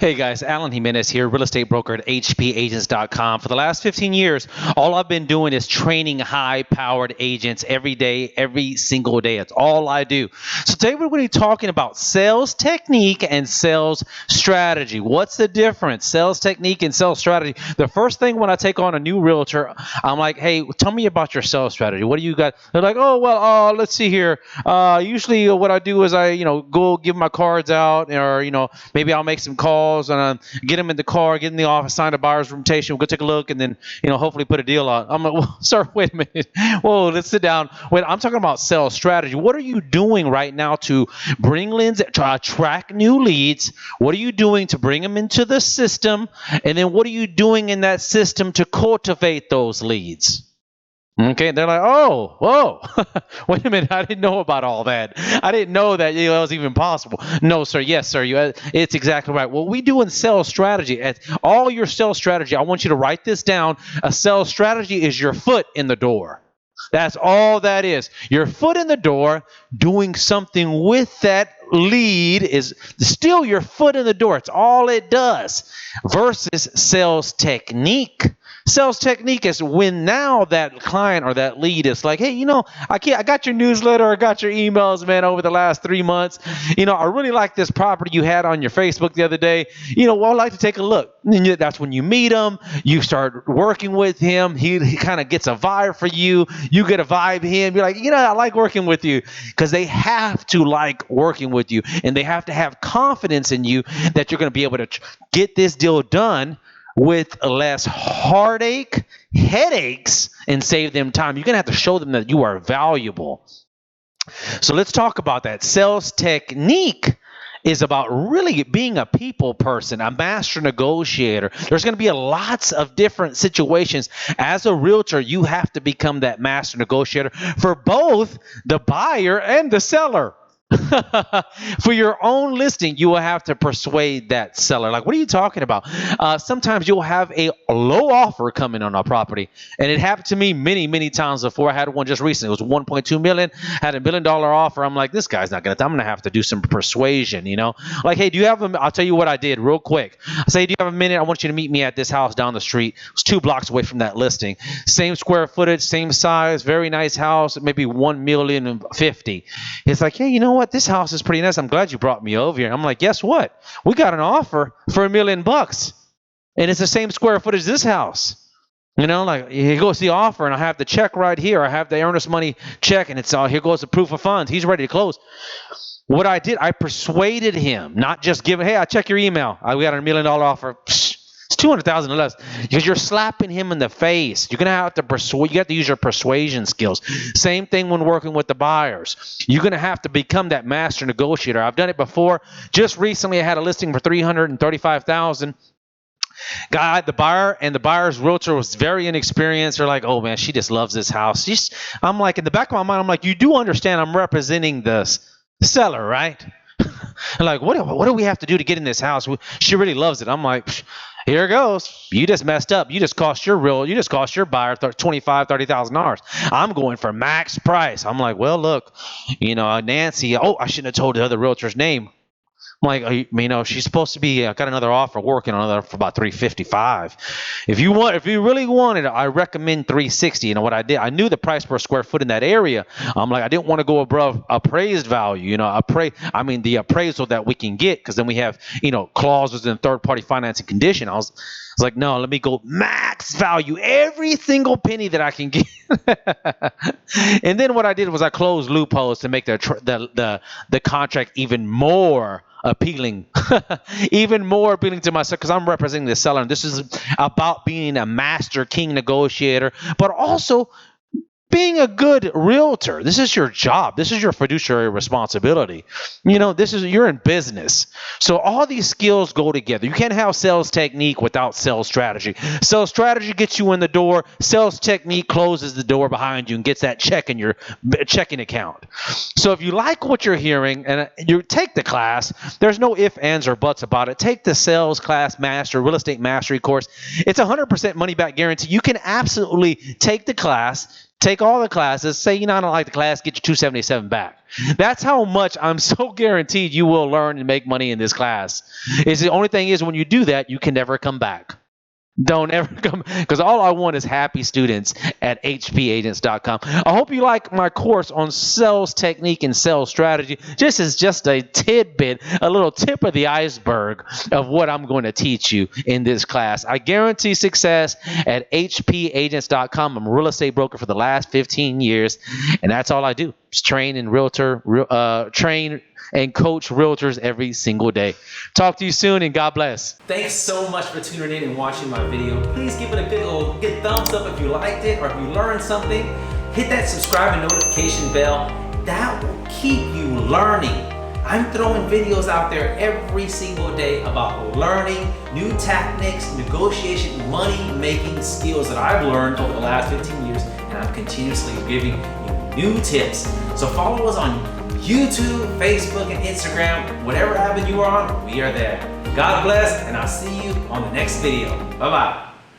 Hey guys, Alan Jimenez here, real estate broker at HPAgents.com. For the last 15 years, all I've been doing is training high-powered agents every day, every single day. It's all I do. So today we're going to be talking about sales technique and sales strategy. What's the difference? Sales technique and sales strategy. The first thing when I take on a new realtor, I'm like, hey, tell me about your sales strategy. What do you got? They're like, oh, well, let's see here. Usually what I do is I, go give my cards out, or, maybe I'll make some calls and get them in the car, get in the office, sign a buyer's invitation, we'll go take a look, and then, hopefully put a deal on. I'm like, well, sir, wait a minute. Whoa, let's sit down. Wait, I'm talking about sales strategy. What are you doing right now to bring leads, to attract new leads? What are you doing to bring them into the system? And then what are you doing in that system to cultivate those leads? Okay, they're like, oh, whoa, wait a minute, I didn't know about all that. I didn't know that that was even possible. No, sir, yes, sir, it's exactly right. What we do in sales strategy, all your sales strategy, I want you to write this down. A sales strategy is your foot in the door. That's all that is. Your foot in the door, doing something with that lead is still your foot in the door. It's all it does. Versus sales technique. Sales technique is when now that client or that lead is like, hey, I got your newsletter, I got your emails, man, over the last 3 months. I really like this property you had on your Facebook the other day. Well, I'd like to take a look. And that's when you meet him, you start working with him. He kind of gets a vibe for you. You get a vibe him. You're like, I like working with you, because they have to like working with you, and they have to have confidence in you that you're going to be able to get this deal done with less heartache, headaches, and save them time. You're going to have to show them that you are valuable. So let's talk about that. Sales technique is about really being a people person, a master negotiator. There's going to be lots of different situations. As a realtor, you have to become that master negotiator for both the buyer and the seller. For your own listing, you will have to persuade that seller. Like, what are you talking about? Sometimes you'll have a low offer coming on a property, and it happened to me many, many times before. I had one just recently. It was $1.2 million. Had $1 million offer. I'm like, this guy's not gonna. I'm gonna have to do some persuasion. Like, hey, do you have a? I'll tell you what I did real quick. I say, do you have a minute? I want you to meet me at this house down the street. It was 2 blocks away from that listing. Same square footage, same size, very nice house. Maybe $1,050,000. It's like, hey, you know what? This house is pretty nice. I'm glad you brought me over here. I'm like, guess what? We got an offer for $1 million, and it's the same square footage as this house. Like, here goes the offer, and I have the check right here. I have the earnest money check, and it's all here goes the proof of funds. He's ready to close. What I did, I persuaded him, not just giving, hey, I check your email. We got a $1 million offer. It's $200,000 or less, because you're slapping him in the face. You're gonna have to persuade. You have to use your persuasion skills. Same thing when working with the buyers. You're gonna have to become that master negotiator. I've done it before. Just recently, I had a listing for $335,000. The buyer and the buyer's realtor was very inexperienced. They're like, oh man, she just loves this house. I'm like, in the back of my mind, I'm like, you do understand I'm representing the seller, right? Like, what do we have to do to get in this house? She really loves it. I'm like, here it goes. You just messed up. You just cost your buyer $25,000-$30,000. I'm going for max price. I'm like, well, look, Nancy. Oh, I shouldn't have told the other realtor's name. I'm like, she's supposed to be got another offer, working on another for about $355,000. If you really wanted it, I recommend $360,000. What I did, I knew the price per square foot in that area. I'm like, I didn't want to go above appraised value. The appraisal that we can get, because then we have clauses in third-party financing condition. I was like, no, let me go max value, every single penny that I can get. And then what I did was I closed loopholes to make the contract even more appealing, even more appealing to myself, because I'm representing the seller. And this is about being a master king negotiator, but also being a good realtor. This is your job. This is your fiduciary responsibility. You're in business. So all these skills go together. You can't have sales technique without sales strategy. Sales strategy gets you in the door. Sales technique closes the door behind you and gets that check in your checking account. So if you like what you're hearing and you take the class, there's no ifs, ands, or buts about it. Take the sales class master, real estate mastery course. It's 100% money back guarantee. You can absolutely take the class, take all the classes, say, I don't like the class, get your 277 back. That's how much I'm so guaranteed you will learn and make money in this class. Is the only thing is when you do that, you can never come back. Don't ever come, because all I want is happy students at HPAgents.com. I hope you like my course on sales technique and sales strategy. This is just a tidbit, a little tip of the iceberg of what I'm going to teach you in this class. I guarantee success at HPAgents.com. I'm a real estate broker for the last 15 years, and that's all I do. Just train and train and coach realtors every single day. Talk to you soon, and God bless. Thanks so much for tuning in and watching my video. Please give it a good thumbs up if you liked it or if you learned something. Hit that subscribe and notification bell. That will keep you learning. I'm throwing videos out there every single day about learning new tactics, negotiation, money-making skills that I've learned over the last 15 years, and I'm continuously giving you new tips. So follow us on YouTube, Facebook, and Instagram. Whatever avenue you are on, we are there. God bless, and I'll see you on the next video. Bye-bye.